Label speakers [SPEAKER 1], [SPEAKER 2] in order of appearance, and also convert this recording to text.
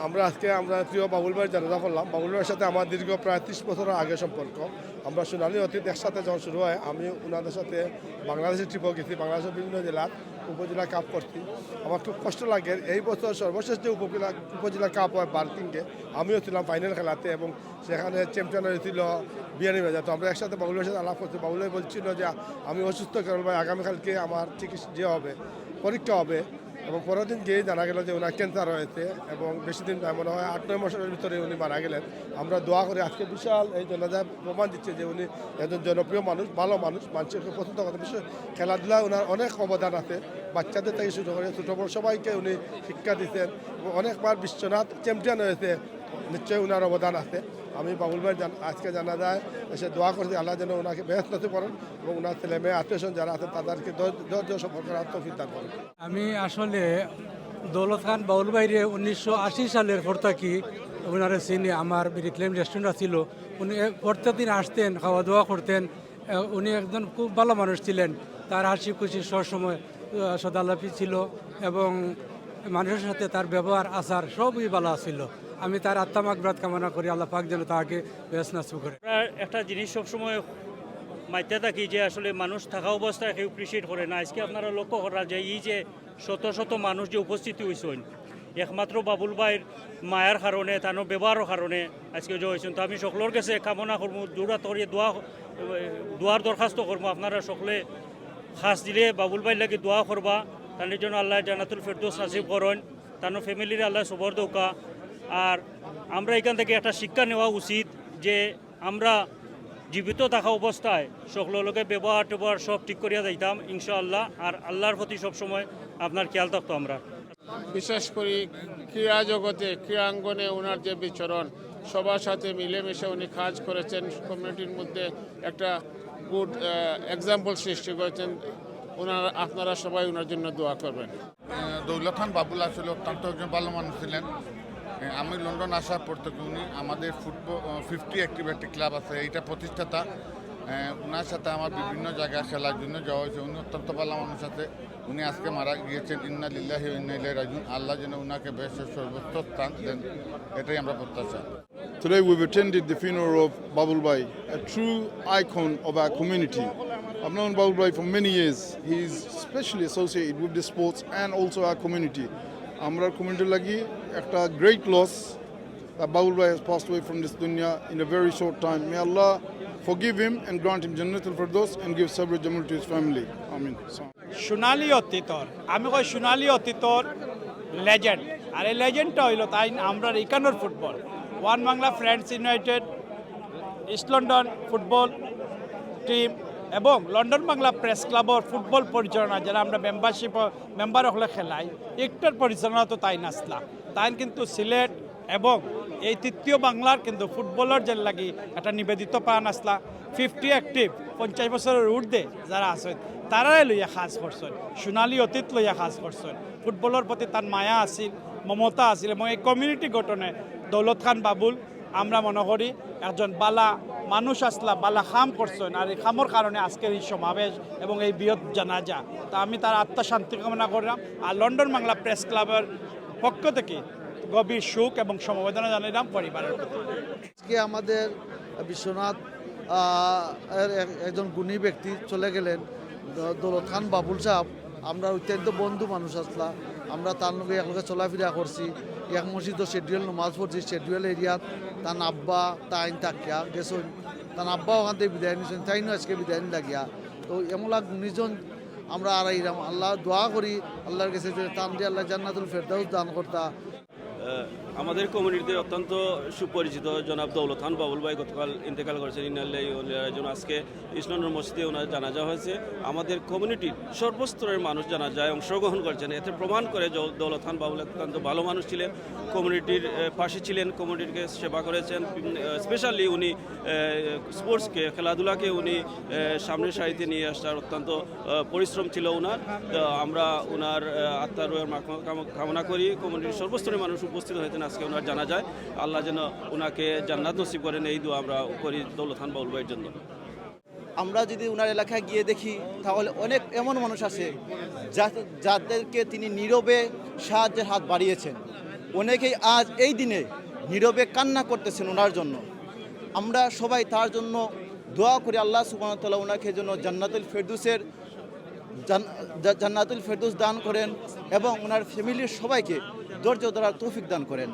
[SPEAKER 1] আমরা প্রিয় বাবুল ভাইয়ের জানাজা করলাম। বাবুল ভাইয়ের সাথে আমার দীর্ঘ প্রায় 30 বছরের আগে সম্পর্ক। আমরা সোনালী অতীত একসাথে যখন শুরু হয়, আমি ওনাদের সাথে বাংলাদেশের ট্রিপও গেছি, বাংলাদেশের বিভিন্ন জেলার উপজেলা কাপ করছি। আমার খুব কষ্ট লাগে, এই বছর সর্বশেষ যে উপজেলা কাপ হয় বার্কিংয়ে, আমিও ছিলাম ফাইনাল খেলাতে এবং সেখানে চ্যাম্পিয়ন হয়েছিল বিয়ানি বাজার। তো আমরা একসাথে বাবুল ভাইয়ের সাথে আলাপ করছি। বাবুল ভাই বলছিল যে আমি অসুস্থ কেবল ভাই, আগামীকালকে আমার চিকিৎসা হবে, পরীক্ষা হবে। এবং পরের দিন গিয়ে জানা গেল যে ওনার ক্যান্সার হয়েছে এবং বেশি দিন মনে হয় 8-9 মাসের ভিতরে উনি মারা গেলেন। আমরা দোয়া করে আজকে বিশাল এই জনাজা প্রমাণ দিচ্ছে যে উনি একজন জনপ্রিয় মানুষ, ভালো মানুষ, মানুষকে পছন্দ করে। বিশেষ খেলাধুলায় ওনার অনেক অবদান আছে, বাচ্চাদের থেকে শুরু করে ছোটো বড় সবাইকে উনি শিক্ষা দিচ্ছেন এবং অনেকবার বিশ্বনাথ চ্যাম্পিয়ন হয়েছে। নিশ্চয়ই ওনার অবদান আছে। আমি বাবুল ভাই আজকে জানা যায় এসে দোয়া করছি আল্লাহ যেন ওনাকে বেহেশত নসিব করেন এবং ওনার ছেলে মেয়ে আত্মীয়স্বজন যারা আছে তাদেরকে ধৈর্য সম্পর্কে তৌফিক দান করেন।
[SPEAKER 2] আমি আসলে দৌলত খান বাউল বাইরে 1980 সালের পর থাকি ওনারে চিনি। আমার বিরিক্লেম রেস্টুরেন্ট ছিল, উনি প্রত্যেকদিন আসতেন, খাওয়া দাওয়া করতেন। উনি একজন খুব ভালো মানুষ ছিলেন। তার হাসি খুশি সবসময় সদালাপি ছিল এবং মানুষের সাথে তার ব্যবহার আচার সবই ভালো ছিল। আমি তার আত্মা মাগফিরাত কামনা করি, আল্লাহ পাক যেন তাকে বেহেশত নসিব করে।
[SPEAKER 3] একটা জিনিস সবসময় মাইতে থাকি যে আসলে মানুষ থাকা অবস্থায় কেউ এপ্রিসিয়েট করে না। আজকে আপনারা লক্ষ্য করা যায় এই যে শত শত মানুষ যে উপস্থিতি হয়েছেন একমাত্র বাবুল ভাইয়ের মায়ের কারণে, তার ব্যবহারের কারণে আজকে যে হয়েছেন। তো আমি সকলের কাছে কামনা করবো, দৌড়াত করিয়ে দোয়ার দরখাস্ত করবো আপনারা সকলে খাস দিলে বাবুল ভাইয়ের লাগে দোয়া করবা, তার জন্য আল্লাহ জান্নাতুল ফেরদৌস নসিব করেন, তার ফ্যামিলির আল্লাহ সবর দৌকা। আর আমরা এখান থেকে একটা শিক্ষা নেওয়া উচিত যে আমরা জীবিত থাকা অবস্থায় সকলের লোকে ব্যবহার সব ঠিক করিয়া যাইতাম ইনশাআল্লাহ। আর আল্লাহর প্রতি সবসময় আপনার খেয়াল থাকতো। আমরা
[SPEAKER 4] বিশেষ করে ক্রীড়া জগতে, ক্রীড়াঙ্গনে ওনার যে বিচরণ, সবার সাথে মিলেমিশে উনি কাজ করেছেন, কমিউনিটির মধ্যে একটা গুড এক্সাম্পল সৃষ্টি করেছেন। আপনারা সবাই ওনার জন্য দোয়া করবেন।
[SPEAKER 5] দৌলত খান বাবুল আসলে অত্যন্ত একজন ভালো মানুষ ছিলেন। আমি লন্ডন আসার পর থেকে উনি আমাদের ফুটবল 50 অ্যাক্টিভিটি ক্লাব আছে, এইটা প্রতিষ্ঠাতা। ওনার সাথে আমার বিভিন্ন জায়গায় খেলার জন্য যাওয়া হয়েছে। উনি অত্যন্ত ভালো মানুষ আছে। উনি আজকে মারা গিয়েছেন, ইন্না লিল্লাহি ওয়া ইন্না ইলাইহি রাজিউন। আল্লাহ যেন ওনাকে বেশ সর্বোচ্চ স্থান দেন, এটাই আমরা প্রত্যাশা।
[SPEAKER 6] Today we've attended the funeral of Babul Bhai, a true icon of our community. I've known Babul Bhai for many years. He's especially associated with the sports and also our community. Our community lagi ekta great loss that Babul Bhai has passed away from this dunya in a very short time. May Allah forgive him and grant him Jannatul Firdaus and give sabr jamul to his family. Amin.
[SPEAKER 7] সোনালী অতীতর, আমি কই সোনালী অতীতর legend. আর এই লেজেন্ডটা হইল তাই আমরা ইকানোর football, one Bangla friends united, east London football team এবং London Bangla press ক্লাবর football পরিচালনা যারা আমরা মেম্বার হলে খেলাই, একটার পরিচালনা তো তাই নাসলা। তাই কিন্তু সিলেট এবং এই তৃতীয় বাংলার কিন্তু ফুটবলের যে লাগি একটা নিবেদিত প্রাণ আসলা। 50 অ্যাক্টিভ 50 বছরের ঊর্ধ্বে যারা আছেন তারাই লইয়া কাজ করছেন, সোনালী অতীত লইয়া কাজ করছেন। ফুটবলের প্রতি তার মায়া আছিল, মমতা আছিল এবং এই কমিউনিটি গঠনে দৌলত খান বাবুল আমরা মনে করি একজন বালা মানুষ আসলা, বালা খাম করছেন। আর এই খামর কারণে আজকের এই সমাবেশ এবং এই বৃহৎ জানাজা। তা আমি তার আত্মশান্তি কামনা করলাম। আর লন্ডন বাংলা প্রেস ক্লাবের পক্ষ থেকে গভীর সুখ এবং সমবেদনা জানালাম পরিবারের প্রতি।
[SPEAKER 8] আজকে আমাদের বিশ্বনাথ একজন গুণী ব্যক্তি চলে গেলেন, দৌলত খান বাবুল সাহেব। আমরা অত্যন্ত বন্ধু মানুষ আসলা, আমরা তার লগে একলগে চলাফেরা করছি, এক মসজিদ শেডিউল নমাজ পড়ছি, শেডিউল এরিয়াত তার আব্বা তাইন থাকিয়া গেছেন, তার আব্বা ওখান থেকে বিদায় নিয়েছেন, তাইনও আজকে বিদায় লাগিয়া। তো এমলা গুণীজন আমরা আর আল্লাহ দোয়া করি আল্লাহর কাছে যে তান দিয়ে আল্লাহ জান্নাতুল ফেরদাউস দান করতা।
[SPEAKER 9] আমাদের কমিউনিটিতে অত্যন্ত সুপরিচিত জনাব দৌলত খান বাবুল ভাই গতকাল ইন্তেকাল করেছেন, ইন্নালিল্লাহি ওয়া ইন্না ইলাইহি রাজিউন। আজকে ইসলামের মসজিদে ওনার জানাজা হয়েছে। আমাদের কমিউনিটির সর্বস্তরের মানুষ জানাজায় অংশগ্রহণ করেছেন। এতে প্রমাণ করে দৌলত খান বাবুল অত্যন্ত ভালো মানুষ ছিলেন, কমিউনিটির পাশে ছিলেন, কমিউনিটিকে সেবা করেছেন। স্পেশালি উনি স্পোর্টসকে, খেলাধুলাকে উনি সামনের সারিতে নিয়ে আসার অত্যন্ত পরিশ্রম ছিল ওনার। আমরা ওনার আত্মার রোহের কামনা করি। কমিউনিটির সর্বস্তরের মানুষ উপস্থিত হয়েছেন আজকে ওনার জানা যায়। আল্লাহ যেন ওনাকে জান্নাত নসিব করেন, এই দোয়া আমরা করি দৌলত খান বাবুল ভাইয়ের জন্য।
[SPEAKER 10] আমরা যদি ওনার এলাকায় গিয়ে দেখি তাহলে অনেক এমন মানুষ আছে যাদেরকে তিনি নীরবে সাহায্যের হাত বাড়িয়েছেন। অনেকেই আজ এই দিনে নীরবে কান্না করতেছেন ওনার জন্য। আমরা সবাই তার জন্য দোয়া করি আল্লাহ সুবহানাহু ওয়া তাআলা ওনাকে যেন জান্নাতুল ফেরদৌস দান করেন এবং ওনার ফ্যামিলির সবাইকে ধৈর্য ধরার তৌফিক দান করেন।